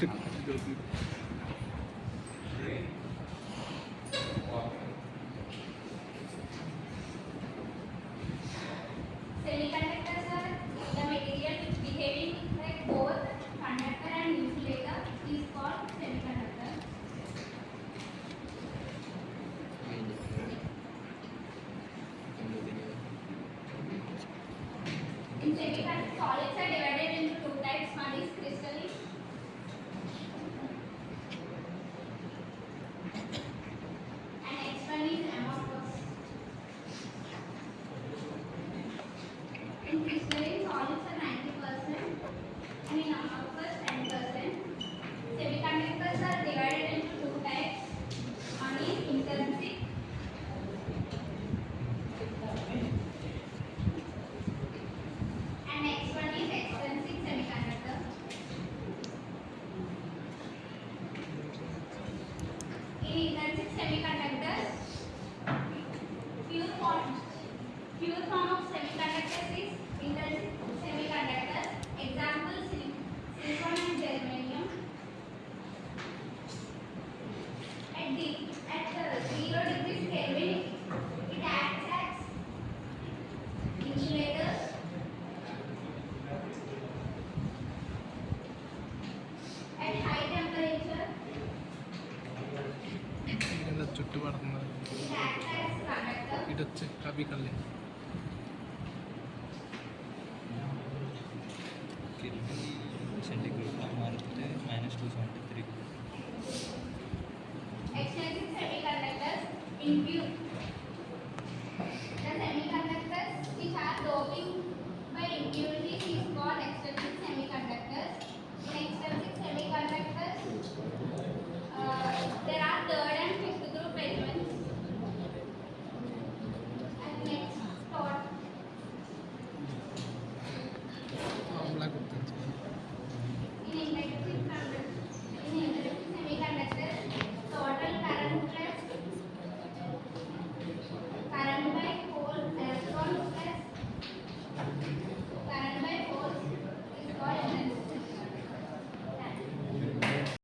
Semiconductors are the material which behaving like both conductor and insulator is called semiconductor. In semiconductor, solids are divided into two types. One is crystalline and next one is amorphous. In crystalline, solids are 90% and in amorphous 10%. Semiconductors are divided into two types. One is intrinsic and next one is extrinsic semiconductor. In intrinsic semiconductors, pure form of semiconductors is intrinsic semiconductors. Example silicon and germanium. At 0 degrees Kelvin, it acts as insulators. At high temperature, ചുറ്റുപാടുന്നത് it acts as conductor. ഇടച്ച് കവികളെ centigrade हमारे -273. Extrinsic semiconductors in pure